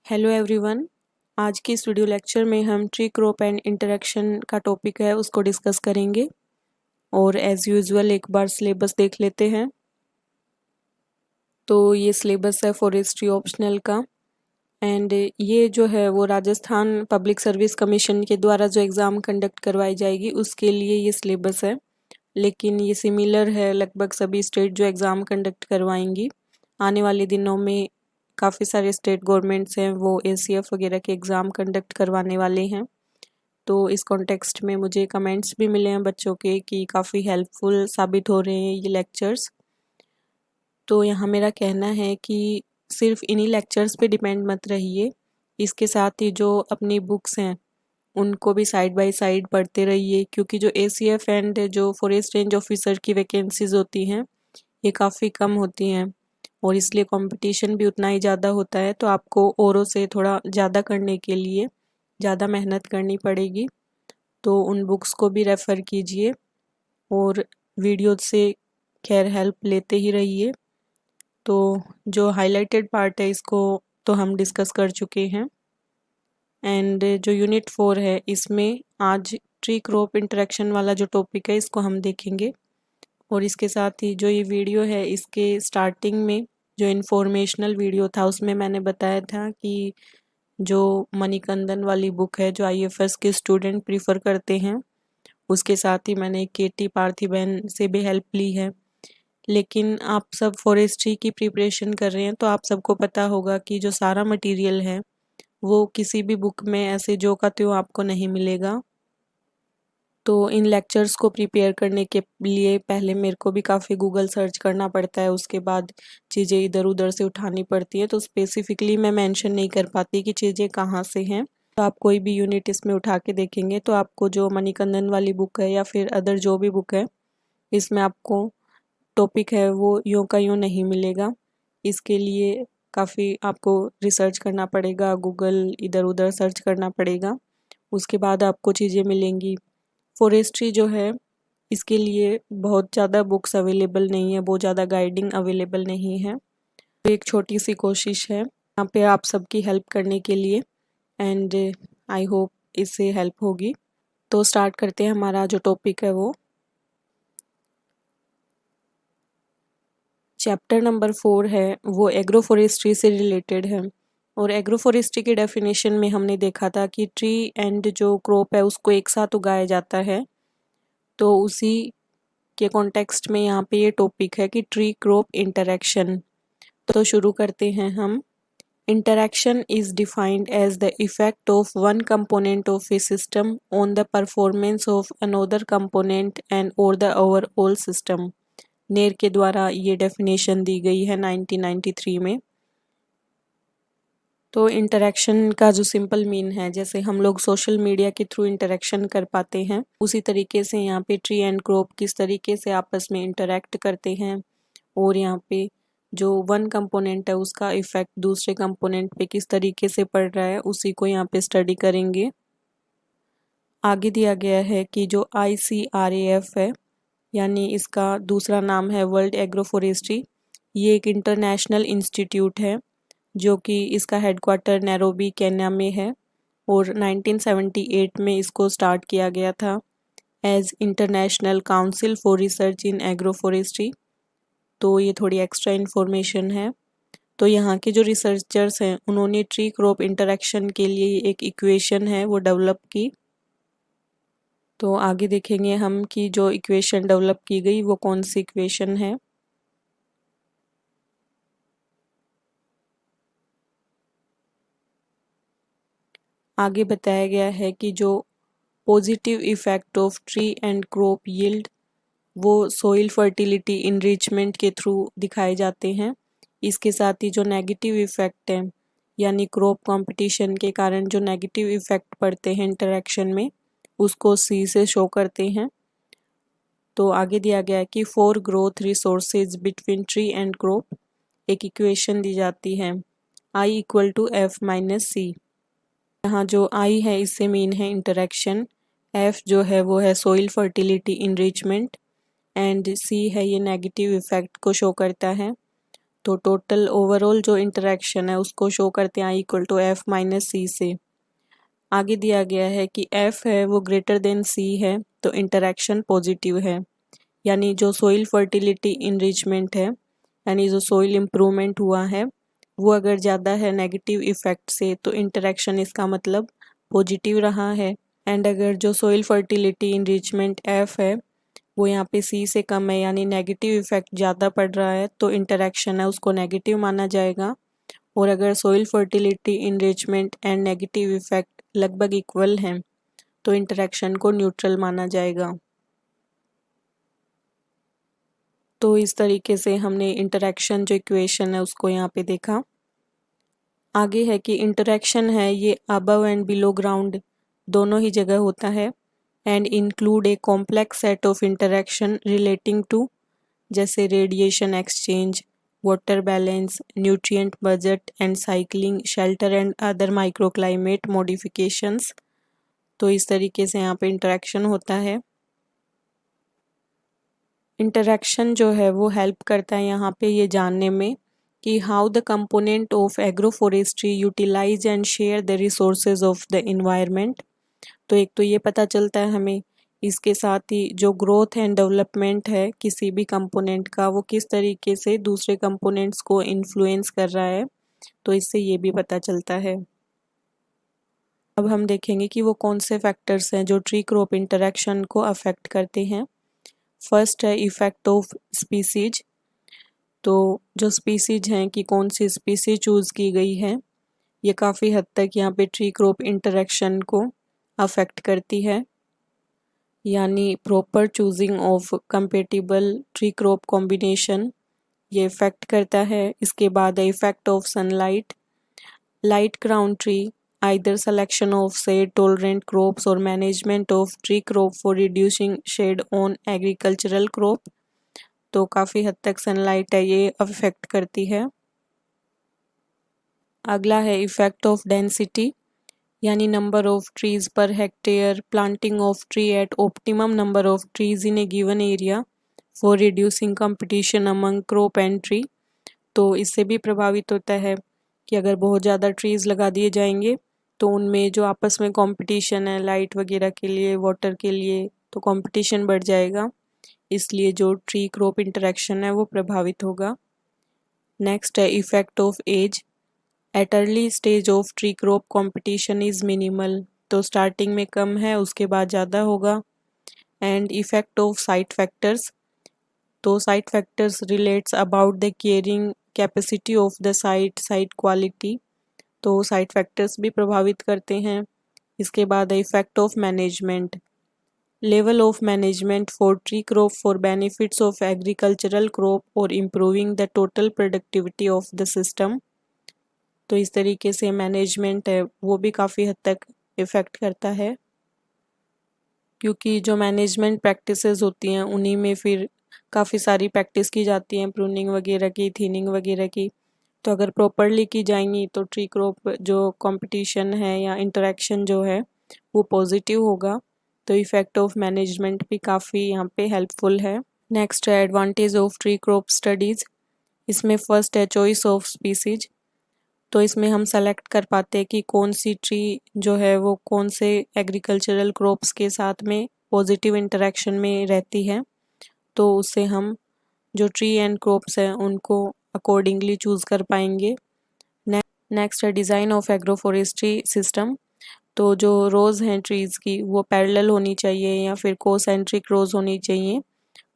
Hello everyone. आज के इस वीडियो लेक्चर में हम ट्री क्रॉप एंड इंटरेक्शन का टॉपिक है उसको डिस्कस करेंगे और एज यूजुअल एक बार सिलेबस देख लेते हैं। तो ये सिलेबस है फॉरेस्ट्री ऑप्शनल का एंड ये जो है वो राजस्थान पब्लिक सर्विस कमीशन के द्वारा जो एग्ज़ाम कंडक्ट करवाई जाएगी उसके लिए ये सिलेबस है, लेकिन ये सिमिलर है लगभग सभी स्टेट जो एग्ज़ाम कंडक्ट करवाएंगी। आने वाले दिनों में काफ़ी सारे स्टेट गवर्नमेंट्स हैं वो ACF वगैरह के एग्ज़ाम कंडक्ट करवाने वाले हैं। तो इस कॉन्टेक्स्ट में मुझे कमेंट्स भी मिले हैं बच्चों के कि काफ़ी हेल्पफुल साबित हो रहे हैं ये लेक्चर्स। तो यहाँ मेरा कहना है कि सिर्फ इन्हीं लेक्चर्स पे डिपेंड मत रहिए, इसके साथ ही जो अपनी बुक्स हैं उनको भी साइड बाय साइड पढ़ते रहिए, क्योंकि जो ACF एंड जो फॉरेस्ट रेंज ऑफिसर की वैकेंसीज होती हैं ये काफ़ी कम होती हैं और इसलिए कंपटीशन भी उतना ही ज़्यादा होता है। तो आपको औरों से थोड़ा ज़्यादा करने के लिए ज़्यादा मेहनत करनी पड़ेगी। तो उन बुक्स को भी रेफ़र कीजिए और वीडियो से खैर हेल्प लेते ही रहिए। तो जो हाइलाइटेड पार्ट है इसको तो हम डिस्कस कर चुके हैं एंड जो यूनिट 4 है इसमें आज ट्री क्रॉप इंटरेक्शन वाला जो टॉपिक है इसको हम देखेंगे। और इसके साथ ही जो ये वीडियो है इसके स्टार्टिंग में जो इन्फॉर्मेशनल वीडियो था उसमें मैंने बताया था कि जो मणिकंदन वाली बुक है जो IFS के स्टूडेंट प्रीफर करते हैं, उसके साथ ही मैंने KT पार्थिबन से भी हेल्प ली है। लेकिन आप सब फॉरेस्ट्री की प्रिपरेशन कर रहे हैं तो आप सबको पता होगा कि जो सारा मटेरियल है वो किसी भी बुक में ऐसे जो का त्यों आपको नहीं मिलेगा। तो इन लेक्चर्स को प्रिपेयर करने के लिए पहले मेरे को भी काफ़ी गूगल सर्च करना पड़ता है, उसके बाद चीज़ें इधर उधर से उठानी पड़ती है। तो स्पेसिफिकली मैं मेंशन नहीं कर पाती कि चीज़ें कहाँ से हैं। तो आप कोई भी यूनिट इसमें उठा के देखेंगे तो आपको जो मणिकंदन वाली बुक है या फिर अदर जो भी बुक है इसमें आपको टॉपिक है वो यूँ का यूँ नहीं मिलेगा। इसके लिए काफ़ी आपको रिसर्च करना पड़ेगा, गूगल इधर उधर सर्च करना पड़ेगा, उसके बाद आपको चीज़ें मिलेंगी। फॉरेस्ट्री जो है इसके लिए बहुत ज़्यादा बुक्स अवेलेबल नहीं है, बहुत ज़्यादा गाइडिंग अवेलेबल नहीं है। तो एक छोटी सी कोशिश है यहाँ पे आप सबकी हेल्प करने के लिए एंड आई होप इससे हेल्प होगी। तो स्टार्ट करते हैं। हमारा जो टॉपिक है वो चैप्टर नंबर 4 है वो एग्रो फॉरेस्ट्री से रिलेटेड है। और एग्रो फॉरेस्ट्री की डेफिनेशन में हमने देखा था कि ट्री एंड जो क्रॉप है उसको एक साथ उगाया जाता है। तो उसी के कॉन्टेक्स्ट में यहाँ पे ये टॉपिक है कि ट्री क्रॉप इंटरेक्शन। तो शुरू करते हैं हम। Interaction is defined as the effect of one component of a system on the performance of another component and और द ओवरऑल सिस्टम। नेर के द्वारा ये डेफिनेशन दी गई है 1993 में। तो इंटरेक्शन का जो सिंपल मीन है, जैसे हम लोग सोशल मीडिया के थ्रू इंटरेक्शन कर पाते हैं उसी तरीके से यहाँ पे ट्री एंड क्रॉप किस तरीके से आपस में इंटरेक्ट करते हैं और यहाँ पे जो वन कंपोनेंट है उसका इफेक्ट दूसरे कंपोनेंट पे किस तरीके से पड़ रहा है उसी को यहाँ पे स्टडी करेंगे। आगे दिया गया है कि जो ICRAF है यानी इसका दूसरा नाम है वर्ल्ड एग्रो फॉरेस्ट्री, ये एक इंटरनेशनल इंस्टीट्यूट है जो कि इसका हेडक्वार्टर नैरोबी केन्या में है और 1978 में इसको स्टार्ट किया गया था as International Council for Research in Agroforestry. तो ये थोड़ी एक्स्ट्रा इन्फॉर्मेशन है। तो यहाँ के जो रिसर्चर्स हैं उन्होंने ट्री क्रॉप इंटरेक्शन के लिए एक इक्वेशन है वो डेवलप की। तो आगे देखेंगे हम कि जो इक्वेशन डेवलप की गई वो कौन सी इक्वेशन है। आगे बताया गया है कि जो positive effect of tree and crop yield वो सोइल फर्टिलिटी इनरिचमेंट के थ्रू दिखाए जाते हैं। इसके साथ ही जो नेगेटिव इफेक्ट है यानी क्रॉप कंपटीशन के कारण जो नेगेटिव इफेक्ट पड़ते हैं इंटरेक्शन में उसको C से शो करते हैं। तो आगे दिया गया है कि for growth resources between tree and crop एक इक्वेशन दी जाती है I = F - C। यहाँ जो I है इससे मीन है इंटरेक्शन, F जो है वो है soil fertility enrichment and C है ये नेगेटिव इफेक्ट को शो करता है। तो टोटल ओवरऑल जो इंटरेक्शन है उसको शो करते हैं इक्वल टू एफ माइनस सी से। आगे दिया गया है कि एफ है वो ग्रेटर देन सी है तो इंटरेक्शन पॉजिटिव है, यानी जो सोइल फर्टिलिटी इनरिचमेंट है यानी जो सोइल इम्प्रूवमेंट हुआ है वो अगर ज़्यादा है नेगेटिव इफेक्ट से तो इंटरेक्शन इसका मतलब पॉजिटिव रहा है। एंड अगर जो सोइल फर्टिलिटी इनरिचमेंट एफ है वो यहाँ पे सी से कम है यानी नेगेटिव इफेक्ट ज़्यादा पड़ रहा है तो इंटरेक्शन है उसको नेगेटिव माना जाएगा। और अगर soil fertility enrichment and negative effect लगभग इक्वल हैं तो इंटरेक्शन को न्यूट्रल माना जाएगा। तो इस तरीके से हमने इंटरेक्शन जो इक्वेशन है उसको यहाँ पे देखा। आगे है कि इंटरेक्शन है ये अबव एंड बिलो ग्राउंड दोनों ही जगह होता है and include a complex set of interaction relating to जैसे radiation exchange, water balance, nutrient budget and cycling, shelter and other microclimate modifications. तो इस तरीके से यहाँ पे इंटरेक्शन होता है। इंटरेक्शन जो है वो हेल्प करता है यहाँ पे ये जानने में कि how the component of agroforestry utilize and share the resources of the environment. तो एक तो ये पता चलता है हमें, इसके साथ ही जो ग्रोथ एंड डेवलपमेंट है किसी भी कंपोनेंट का वो किस तरीके से दूसरे कंपोनेंट्स को इन्फ्लुएंस कर रहा है, तो इससे ये भी पता चलता है। अब हम देखेंगे कि वो कौन से फैक्टर्स हैं जो ट्री क्रॉप इंटरेक्शन को अफेक्ट करते हैं। फर्स्ट है इफेक्ट ऑफ स्पीसीज। तो जो स्पीसीज हैं कि कौन सी स्पीसीज चूज़ की गई है ये काफ़ी हद तक यहाँ पे ट्री क्रॉप इंटरेक्शन को अफेक्ट करती है, यानी proper choosing of compatible tree crop combination ये इफेक्ट करता है। इसके बाद है effect of sunlight, light crown tree, either selection of shade tolerant crops और management of tree crop for reducing shade on agricultural crop. तो काफ़ी हद तक सनलाइट है ये अफेक्ट करती है। अगला है इफेक्ट ऑफ डेंसिटी, यानी number of trees per hectare, planting of tree eight optimum number of trees in A given area for reducing competition among crop and tree. तो इससे भी प्रभावित होता है कि अगर बहुत ज़्यादा ट्रीज लगा दिए जाएंगे तो उनमें जो आपस में कंपटीशन है लाइट वगैरह के लिए, वाटर के लिए, तो कंपटीशन बढ़ जाएगा, इसलिए जो ट्री क्रॉप इंटरेक्शन है वो प्रभावित होगा। नेक्स्ट है effect of age, at early stage of tree crop competition is minimal. तो स्टार्टिंग में कम है उसके बाद ज़्यादा होगा। And effect of site factors, तो site factors relates about the caring capacity of the site, site quality, तो साइट फैक्टर्स भी प्रभावित करते हैं। इसके बाद है effect of management, level of management for tree crop for benefits of agricultural crop और improving the total productivity of the system. तो इस तरीके से मैनेजमेंट है वो भी काफ़ी हद तक इफ़ेक्ट करता है, क्योंकि जो मैनेजमेंट प्रैक्टिसेस होती हैं उन्हीं में फिर काफ़ी सारी प्रैक्टिस की जाती हैं, प्रूनिंग वगैरह की, थिनिंग वगैरह की। तो अगर प्रॉपरली की जाएंगी तो ट्री क्रॉप जो कंपटीशन है या इंटरेक्शन जो है वो पॉजिटिव होगा। तो इफ़ेक्ट ऑफ मैनेजमेंट भी काफ़ी यहाँ पे हेल्पफुल है। नेक्स्ट है advantage of tree crop studies. इसमें फर्स्ट है चॉइस ऑफ स्पीसीज, तो इसमें हम सेलेक्ट कर पाते हैं कि कौन सी ट्री जो है वो कौन से एग्रीकल्चरल क्रॉप्स के साथ में पॉजिटिव इंटरेक्शन में रहती है, तो उससे हम जो ट्री एंड क्रॉप्स हैं उनको अकॉर्डिंगली चूज़ कर पाएंगे। नेक्स्ट है डिज़ाइन ऑफ एग्रोफॉरेस्ट्री सिस्टम, तो जो रोज़ हैं ट्रीज़ की वो पैरेलल होनी चाहिए या फिर कोसेंट्रिक रोज़ होनी चाहिए,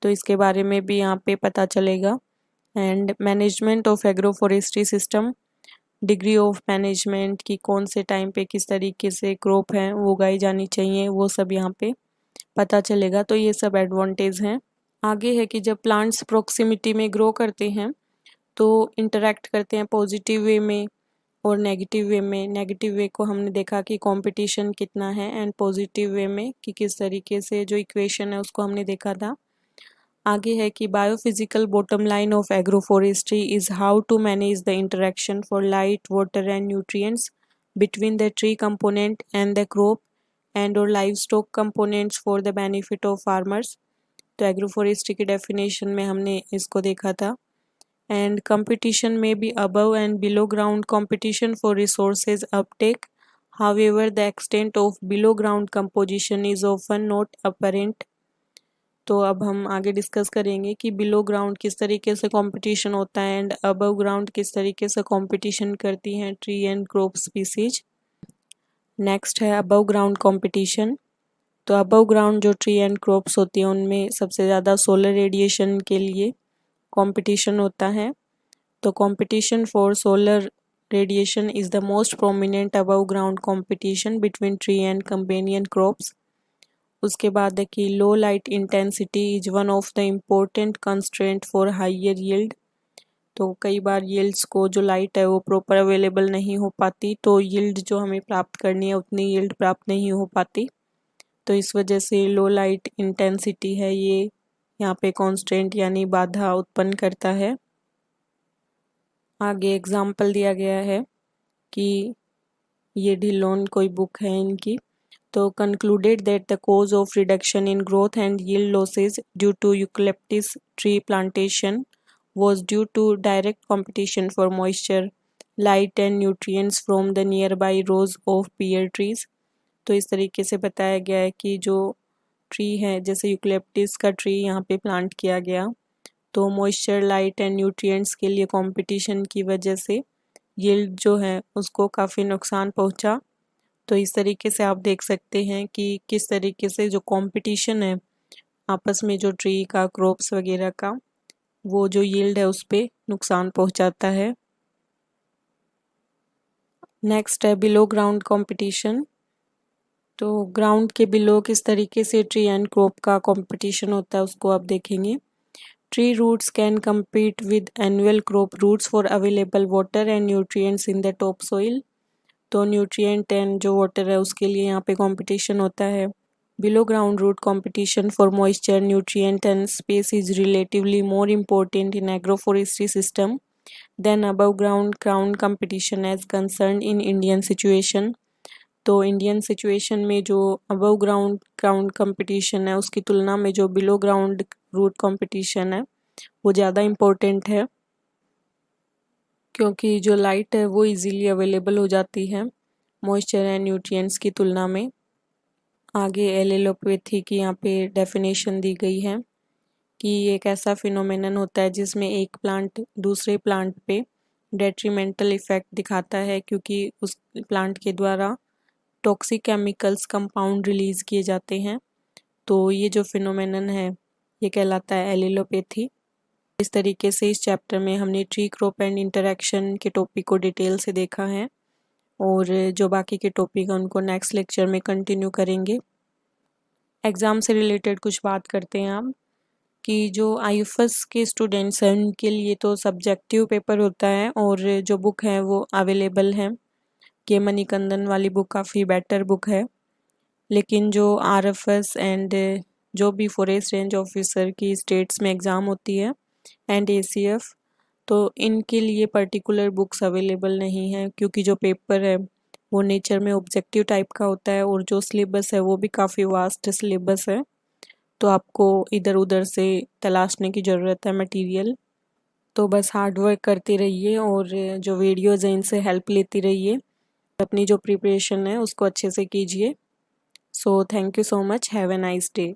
तो इसके बारे में भी यहाँ पे पता चलेगा। And management of agroforestry system, degree of management की कौन से टाइम पे किस तरीके से क्रॉप है वो उगाई जानी चाहिए, वो सब यहाँ पे पता चलेगा। तो ये सब एडवांटेज हैं। आगे है कि जब प्लांट्स प्रोक्सिमिटी में ग्रो करते हैं तो इंटरेक्ट करते हैं पॉजिटिव वे में और नेगेटिव वे में। नेगेटिव वे को हमने देखा कि कंपटीशन कितना है, एंड पॉजिटिव वे में कि किस तरीके से जो इक्वेशन है उसको हमने देखा था। आगे है कि biophysical bottom line of agroforestry is how to manage the interaction for light, water and nutrients between the tree component and the crop and और livestock components for the benefit of farmers. तो agroforestry की definition में हमने इसको देखा था। and competition may be above and below ground competition for resources uptake. However, the extent of below ground composition is often not apparent. तो अब हम आगे डिस्कस करेंगे कि बिलो ग्राउंड किस तरीके से कंपटीशन होता है एंड अबव ग्राउंड किस तरीके से कंपटीशन करती हैं tree and crop species. Next है अबव ग्राउंड कंपटीशन। तो अबव ग्राउंड जो ट्री एंड क्रॉप्स होती हैं उनमें सबसे ज़्यादा सोलर रेडिएशन के लिए कंपटीशन होता है। तो competition for solar radiation is the most prominent above ground competition between tree and companion crops. उसके बाद है कि लो light intensity is one of the important constraint for higher yield. तो कई बार यील्ड्स को जो लाइट है वो प्रॉपर अवेलेबल नहीं हो पाती, तो यील्ड जो हमें प्राप्त करनी है उतनी यील्ड प्राप्त नहीं हो पाती। तो इस वजह से लो लाइट इंटेंसिटी है ये यहाँ पे कॉन्स्टेंट यानी बाधा उत्पन्न करता है। आगे एग्जाम्पल दिया गया है कि ये ढिल्लोन कोई बुक है इनकी। तो concluded that the cause of reduction in growth and yield losses due to eucalyptus tree plantation was due to direct competition for moisture, light and nutrients from the nearby rows of pear trees। तो इस तरीके से बताया गया है कि जो tree है जैसे यूकलिप्टस का ट्री यहाँ पे प्लांट किया गया, तो मॉइस्चर, लाइट एंड न्यूट्रिएंट्स के लिए कंपटीशन की वजह से यील्ड जो है उसको काफ़ी नुकसान पहुँचा। तो इस तरीके से आप देख सकते हैं कि किस तरीके से जो कंपटीशन है आपस में जो ट्री का, क्रॉप्स वगैरह का, वो जो यील्ड है उस पर नुकसान पहुंचाता है। नेक्स्ट है बिलो ग्राउंड कंपटीशन। तो ग्राउंड के बिलो किस तरीके से ट्री एंड क्रॉप का कंपटीशन होता है उसको आप देखेंगे। Tree roots can compete with annual crop roots for available water and nutrients in the top soil. तो न्यूट्रिएंट एंड जो वाटर है उसके लिए यहाँ पे कंपटीशन होता है। Below ground root competition for moisture, nutrient and space is relatively more important in agroforestry system then above ground competition as concern in Indian situation. तो इंडियन सिचुएशन में जो अबव ग्राउंड कंपटीशन है उसकी तुलना में जो बिलो ग्राउंड रूट कंपटीशन है वो ज़्यादा इम्पोर्टेंट है, क्योंकि जो लाइट है वो इजीली अवेलेबल हो जाती है मॉइस्चर एंड न्यूट्रिएंट्स की तुलना में। आगे एलेलोपैथी की यहाँ पे डेफिनेशन दी गई है कि ये एक ऐसा फिनोमेनन होता है जिसमें एक प्लांट दूसरे प्लांट पे डेट्रीमेंटल इफेक्ट दिखाता है, क्योंकि उस प्लांट के द्वारा टॉक्सिक केमिकल्स कंपाउंड रिलीज किए जाते हैं। तो ये जो फिनोमेनन है ये कहलाता है एलेलोपैथी। इस तरीके से इस चैप्टर में हमने ट्री क्रॉप एंड इंटरेक्शन के टॉपिक को डिटेल से देखा है, और जो बाकी के टॉपिक हैं उनको नेक्स्ट लेक्चर में कंटिन्यू करेंगे। एग्ज़ाम से रिलेटेड कुछ बात करते हैं आप कि जो आईएफएस के स्टूडेंट्स हैं उनके लिए तो सब्जेक्टिव पेपर होता है, और जो बुक है वो अवेलेबल है। के मणिकंदन वाली बुक काफ़ी बेटर बुक है, लेकिन जो आरएफएस एंड जो भी फॉरेस्ट रेंज ऑफिसर की स्टेट्स में एग्ज़ाम होती है एंड एसीएफ, तो इनके लिए पर्टिकुलर बुक्स अवेलेबल नहीं है, क्योंकि जो पेपर है वो नेचर में ऑब्जेक्टिव टाइप का होता है और जो सिलेबस है वो भी काफ़ी वास्ट सिलेबस है। तो आपको इधर उधर से तलाशने की ज़रूरत है मटेरियल। तो बस हार्ड वर्क करते रहिए और जो वीडियोज़ हैं इनसे हेल्प लेती रहिए, अपनी जो प्रिपरेशन है उसको अच्छे से कीजिए। So thank you so much, have a nice day.